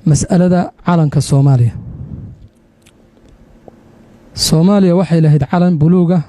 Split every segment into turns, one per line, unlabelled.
مسألة علن كالصوماليا صوماليا waxay lahayd calan buluuga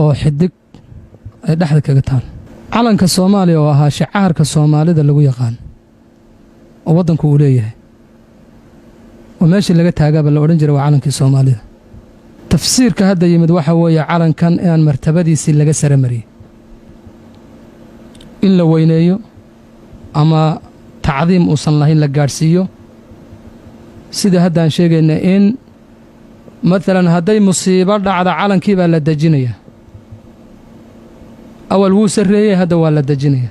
oo xidig ay dhaxda kaga taal calanka Soomaaliya oo ahaa shicaarka Soomaalida lagu yaqaan oo wadanku uu leeyahay oo meeshii laga taagaba la oran jiray waa calankii Soomaalida tafsiirka hadda yimid waxa weeye calankan in martabadiisi laga sare mariyay in la weyneeyo ama tacdiim uusan lahayn la gaarsiiyo sida hadda aan sheegayna in مثلا هدي مصيبة دعدا علن كيبا لدجينيا أول وسرية هذا ولا دجينيا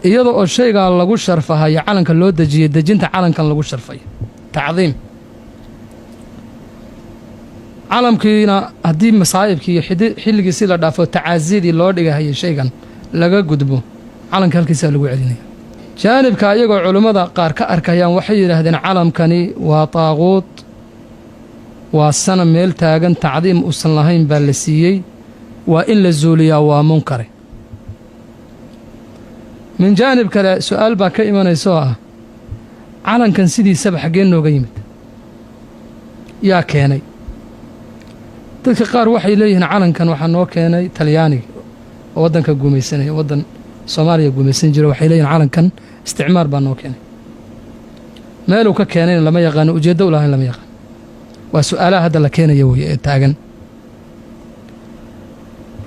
iyadoo shayga lagu sharfahay calanka loo dajiyay dajinta calankan lagu sharfay tacdiim calamkiina hadii masaayibkii xilligii si la dhaafo tacaazidi loo dhigahay shaygan laga gudbo calanka halkiisa lagu celinaya jaanibka ayagoo culimada qaar ka arkayaan waxay yiraahdeen calamkani waa taaquud waa sana meel taagan tacdiim usan lahayn baa la siiyay waa in la zuuliyaa waa munkar min jaanib kale su'aal baa ka imanayso calankan sidiisaba xageen nooga yimid yaa keenay dadka qaar waxay leeyihiin calankan waxa noo keenay Talyaaniga oo wadanka gumaysanaya wadan Soomaaliya gumaysan jiray waxay leeyihiin calankan isticmaar baa noo keenay meeluu ka keenay lama yaqaan ujeedo u lahayn lama yaqaan waa su'aalaha hadda la keenayo way taagan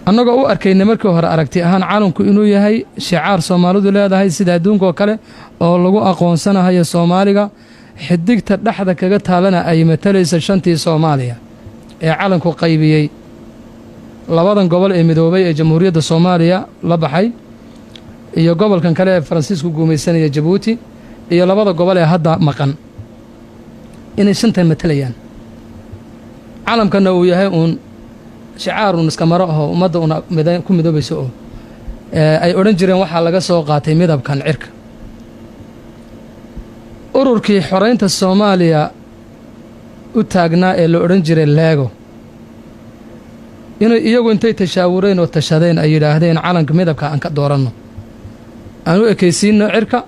annagoo u arkayna markii hore aragti ahaan calanku inuu yahay shicaar Soomaalidu leedahay sida adduunka oo kale oo lagu aqoonsanayo Soomaaliga xidigta dhaxda kaga taalana ay matalaysa shantii Soomaaliya ee calanku qaybiyay labadan gobol ee midoobay ee Jamhuuriyadda Soomaaliya la baxay iyo gobolkan kale ee Faransiisku guumaysanaya Djibouti iyo labada gobol ee hadda maqan inay shantan matalayaan calamkana uu yahay shicaar iska maro ah ummadda ku midoobayso oo ay oran jireen waxa laga soo qaatay midabkan cirka ururkii xoreynta Soomaaliya u taagnaa ee la oran jiray Lego inay iyagu intay tashaawureen oo tashadeen ay yiraahdeen calanka midabka aan ka dooranno aanu ekaysiino cirka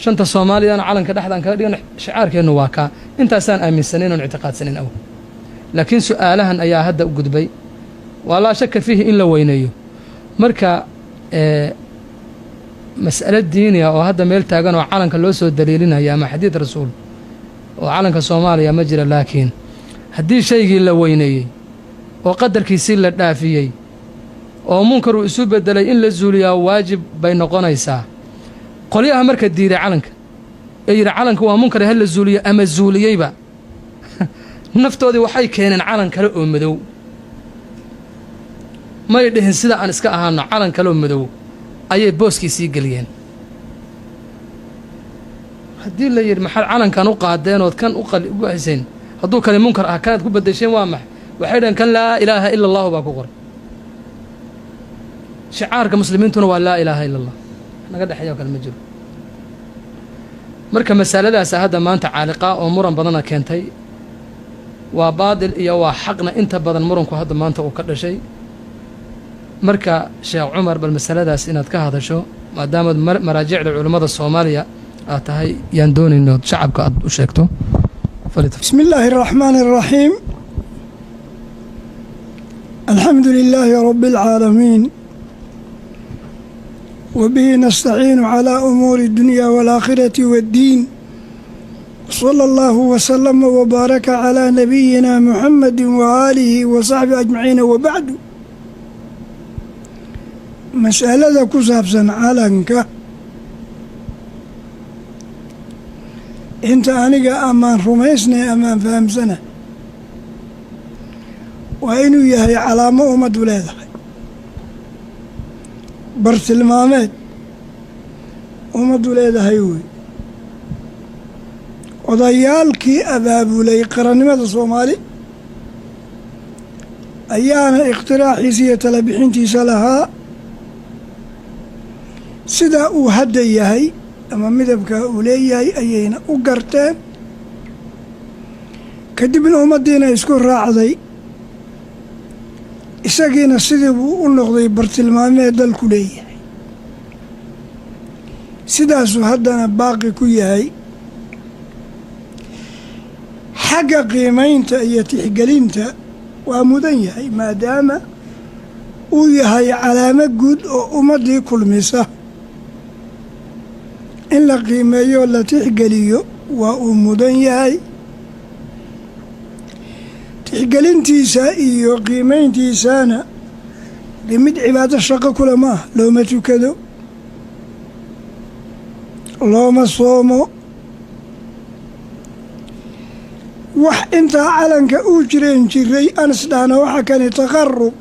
shanta Soomaaliya calanka dhaxdan ka dhigan shicaarkeenu waa ka intaasaan aaminsaneyn oo i'tiqaadsanayn aw laakiin su'aalahan ayaa hadda u gudbay wala shaka fihi in la weyneeyo marka mas'alad diiniya oo hadda meel taagan oo calanka loo soo daliilinayo ama xadiid rasuul oo calanka Soomaaliya ma jira laakiin hadii shaygii la weyneeyay oo qadarkiisii la dhaafiyay oo munkar uu isu bedelay in la zuuliyaa waajib bay noqonaysaa qoliyaha marka diiray calanka ee yiri calanka waa munkar hal la zuuliyo ama zuuliyayba naftoodii waxay keeneen calan kale oo madow may dhihin sida aan iska ahaano calan kale oo madow ayay booskiisii galiyeen hadii la yiri maxal calankan u qaadeen oo kan u haysan haduu kale munkar ah kaad ku badasheen waa maxay waxay dhan kan laa ilaaha illa allah baa ku qoran shicaarka muslimiintuna waa laa ilaaha illa allah naga dhaxayo kale ma jiro marka mas'aladaas hadda maanta caaliqa oo muran badan keentay waa baadil iyo waa xaqna inta badan muranku hadda maanta uu ka dhashay marka Sheekh Umar bal mas'aladaas inaad ka hadasho maadaama maraajicda culimada Soomaaliya aad tahay yaan doonayno shacabka aad u sheegto
bismillaahir rahmaanir rahiim alhamdulillaahi rabbil aalamiin وبه نستعين على أمور الدنيا والآخرة والدين صلى الله وسلم وبارك على نبينا محمد وآله وصحبه أجمعين وبعد مسألة كسابسا علنك انت أنيقا أمان رميسنا أمان فهمسنا وإنو يهي علامة أمد ولاده bartilmaameed ummaddu leedahay wey odayaalkii abaabulay qarannimada Soomaali ayaana ikhtiraaxiisa iyo tala bixintiisa lahaa sida uu hadda yahay ama midabka uu leeyahay ayayna u garteen kadibna ummaddiina isku raacday isagiina sidii buu u noqday bartilmaameed dalku leeyahay sidaasuu haddana baaqi ku yahay. xagga qiimaynta iyo tixgelinta waa mudan yahay maadaama uu yahay calaamo guud oo ummaddii kulmisa. in la qiimeeyo la tixgeliyo waa uu mudan yahay. tixgelintiisa iyo qiimayntiisana dee mid cibaado shaqo kule ma ah. looma tukado, looma soomo. wax intaa calanka uu jireen jiray ansdhaana waxa kani taqarub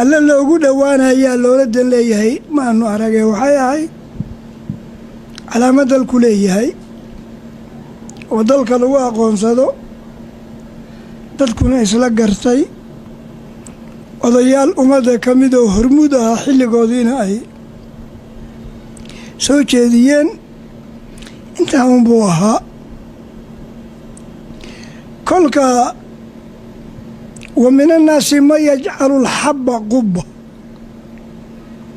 alla loogu dhowaanayaa loola dan leeyahay maanu aragee waxay ahayd calaamad dalku leeyahay oo dalka lagu aqoonsado, dadkuna isla gartay. odayaal ummadda ka mid oo hormuud ahaa xilligoodiina ay soo jeediyeen. intaa unbuu ahaa. kolka wa min annaasi man yajcalu alxabba qubba,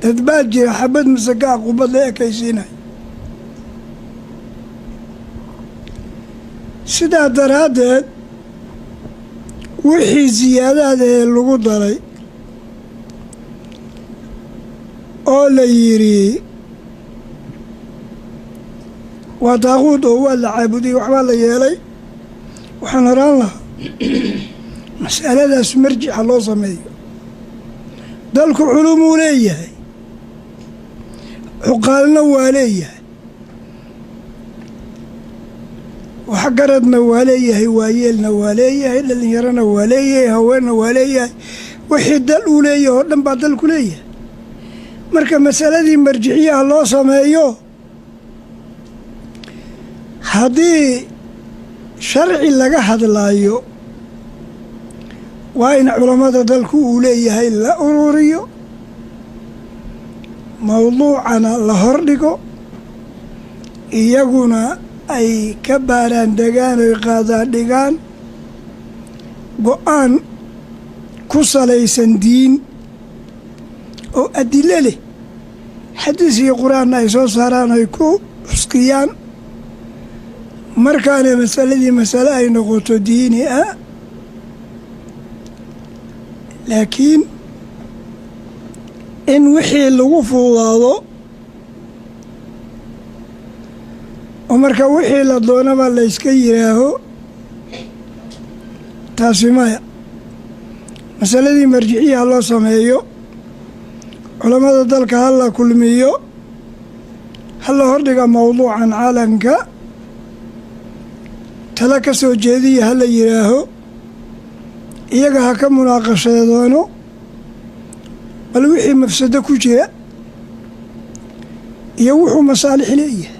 dad baa jira xabad masagaa qubbad la ekaysiinaya. sidaa daraaddeed wixii siyaadaada ee lagu daray oo la yidhi waa daaquud oo waa la caabudiyey waxbaa la yeelay, waxaan horaan lahaa mas'aladaas marjixa loo sameeyo. dalku culumuu leeyahay, cuqaalna waa leeyahay, waxgaradna waa leeyahay, waayeelna waa leeyahay, dhallinyarona waa leeyahay, haweenna waa leeyahay. wixii dal uu leeyahay oo dhan baa dalku leeyahay. marka masaladii marjixiyaha loo sameeyo, haddii sharci laga hadlaayo waa in culammada dalku uu leeyahay la ururiyo, mawduucana la hordhigo, iyaguna ay ka baaraan degaan oy qaadaan dhigaan go-aan ku salaysan diin oo adilo leh. xadiis iyo qur-aanna ay soo saaraan oy ku xuskiyaan. markaana masaladii masale ay noqoto diini ah. laakiin in wixii lagu fuudaado oo marka wixii la doonaba layska yidhaaho, taasi maya. masaladii marjiciyaha loo sameeyo, culammada dalka ha la kulmiyo, ha la hordhiga mawduucan calanka, tala ka soo jeediya ha la yidhaaho, iyaga ha ka munaaqashadoono bal wixii mafsado ku jira iyo wuxuu masaalix leeyahay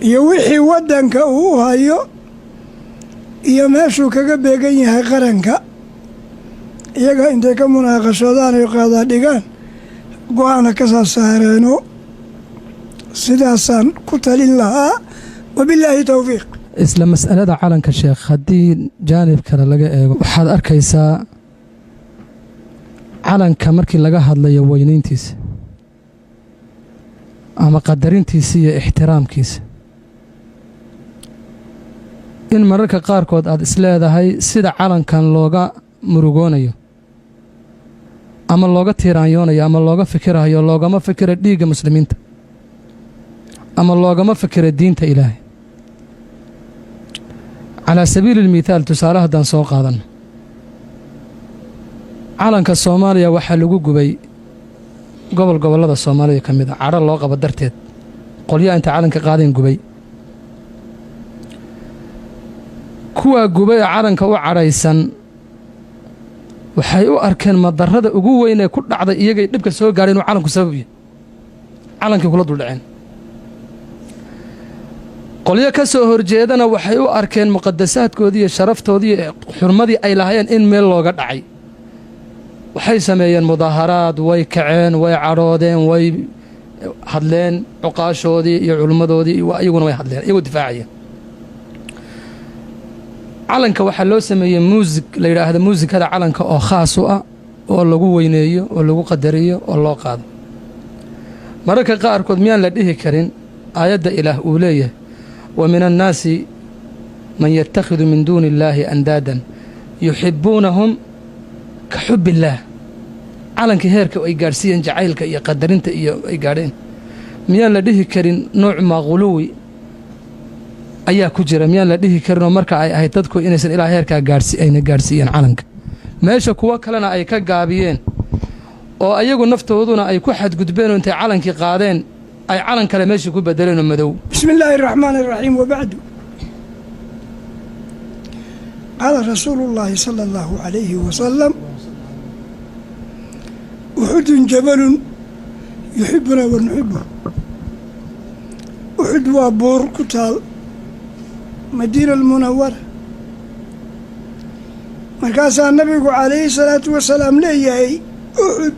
iyo wixii waddanka uu u hayo iyo meeshuu kaga beegan yahay qaranka. iyaga intay ka munaaqashoodaan ay qaadaa dhigaan go-aana ka soo saareeno. sidaasaan ku talin lahaa. wabilaahi towfiiq.
isla mas'alada calanka sheekh, haddii jaanib kale laga eego, waxaad arkaysaa calanka markii laga hadlayo weynayntiisa ama qadarintiisa iyo ixtiraamkiisa, in mararka qaarkood aad isleedahay sida calankan looga murugoonayo ama looga tiiraanyoonayo ama looga fikirayo, loogama fikira dhiigga muslimiinta ama loogama fikira diinta ilaahay. calaa sabiili almithaal, tusaale haddaan soo qaadanno, calanka soomaaliya waxaa lagu gubay gobollada soomaaliya ka mid a cadho loo qabo darteed. qolyaha inta calanka qaadeen gubay, kuwaa gubay ee calanka u cadhaysan waxay u arkeen madarrada ugu weyn ee ku dhacday iyagay dhibka soo gaadhay inuu calanku sabab yahay. calankii kula duldhaceen. qolyo ka soo horjeedana waxay u arkeen muqadasaadkoodii iyo sharaftoodii iyo xurmadii ay lahaayeen in meel looga dhacay. waxay sameeyeen mudaaharaad, way kaceen, way cadhoodeen, way hadleen. cuqaashoodii iyo culimmadoodii iyaguna way hadleen, iyagoo difaacaya. calanka waxaa loo sameeyey muusig la yidhaahdo muusikada calanka oo khaas u ah oo lagu weyneeyo oo lagu qadariyo oo loo qaado. mararka qaarkood miyaan la dhihi karin aayadda ilaah uu leeyahay wa min annaasi man yatakhidu min duuni illaahi andaadan yuxibbuunahum ka xubbi illaah calankii heerka ay gaadhsiiyeen jacaylka iyo qadarinta iyo ay gaadheen miyaan la dhihi karin nooc maaquluwi ayaa ku jira miyaan la dhihi karinoo marka ay ahayd dadku inaysan ilaa heerkaa ayna gaadhsiiyeen calanka meesha kuwo kalena ay ka gaabiyeen oo ayagu naftooduna ay ku xadgudbeen oo intay calankii qaadeen ay calan kale meeshii ku bedeleen oo madow
bismi illaahi araxmaani araxiim wabacdu qaala rasuulu llaahi sala allahu calayhi wasalam uxudun jabalun yuxibbunaa wa nuxibu uxud waa buur ku taal madiina almunawara markaasaa nabigu calayhi salaatu wasalaam leeyahay uxud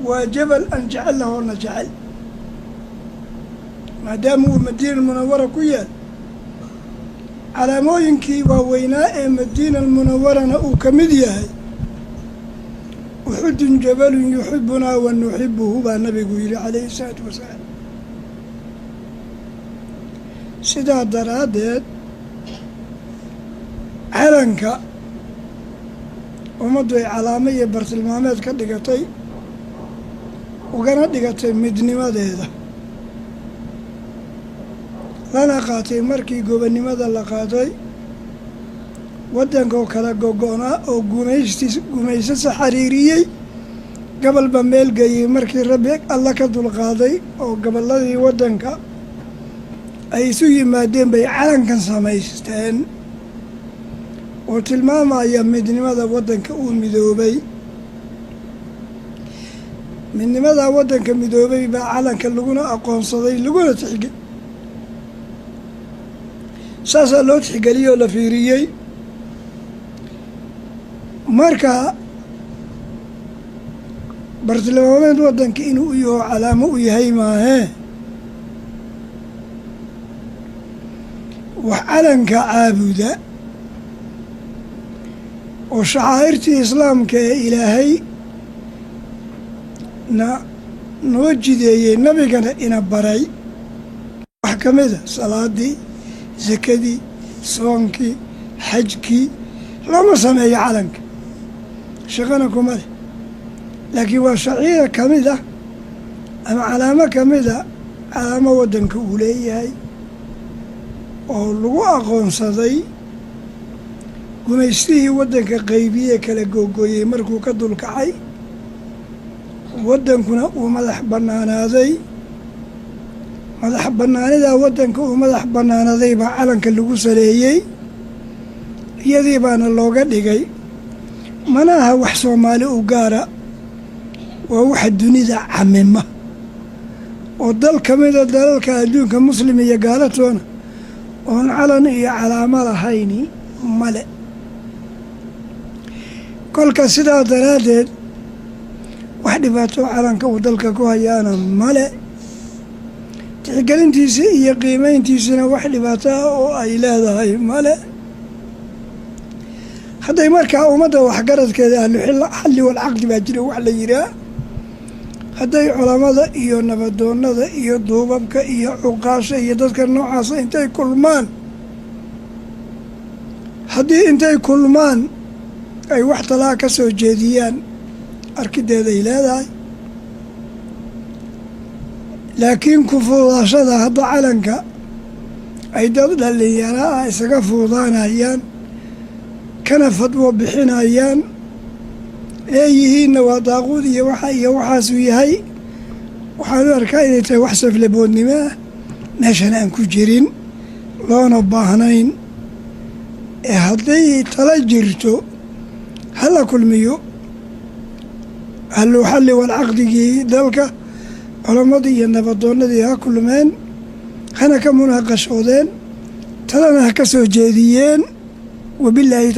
waa jabal aan jecel lahoona jecel maadaama uu madiina almunawara ku yaal calaamooyinkii waaweynaa ee madiina almunawarana uu ka mid yahay uxudun jabalun yuxibbunaa wa nuxibuhu baa nabigu yidhi calayhi salaatu wasalaam sidaa daraaddeed calanka ummaddu ay calaamo iyo bartilmaameed ka dhigatay ugana dhigatay midnimadeeda lana qaatay markii gobonnimada la qaatay waddankoo kala gogo'naa oo gumaysasa xariiriyey gabalba meel geeyey markii rabbi alla ka dulqaaday oo gobolladii waddanka ay isu yimaadeen bay calankan samaysteen oo tilmaamaya midnimada waddanka uu midoobay midnimadaa waddanka midoobay baa calanka laguna aqoonsaday laguna tixgel saasaa loo tixgeliyey oo la fiiriyey marka bartilmaameed waddanka inuu u yaho calaamo u yahay maahee wax calanka caabuda oo shacaa'irtii islaamka ee ilaahay noo jideeyey nabigana ina baray wax ka mida salaadii sakadii soonkii xajkii looma sameeyo calanka shaqana kuma leh laakiin waa shaciira ka mid ah ama calaamo ka mida calaamo waddanka uu leeyahay oo lagu aqoonsaday gumaystihii waddanka qaybiyee kala googooyey markuu ka dulkacay waddankuna uu madax bannaanaaday madax bannaanidaa waddanka uu madax bannaanaday baa calanka lagu saleeyey iyadii baana looga dhigay mana aha wax soomaali u gaara waa waxa dunida camima oo dal ka mida dalalka adduunka muslim iyo gaalatoona oon calan iyo calaamo lahayni male kolka sidaa daraaddeed wax dhibaato calanka uu dalka ku hayaana male tixgelintiisa iyo qiimayntiisana wax dhibaato ah oo ay leedahay male hadday markaa ummadda waxgaradkeeda ahluxalli walcaqdi baa jira wax la yidhaah hadday culammada iyo nabadoonnada iyo duubabka iyo cuqaasha iyo dadka noocaasa intay kulmaan haddii intay kulmaan ay wax talaa ka soo jeediyaan arkideeday leedahay laakiin ku fuudaashada hadda calanka ay dad dhallinyaro ah isaga fuudaanayaan kana fadwo bixinayaan leeyihiinna waa daaquud iyo waxaasuu yahay waxaanu arkaa inay tahay wax saflaboodnimo ah meeshan aan ku jirin loona baahnayn ee hadday tala jirto hala kulmiyo ahluxalli walcaqdigii dalka culammadii iyo nabadoonnadii ha kulmeen hana ka munaaqashoodeen talana ha ka soo jeediyeen wabilaahi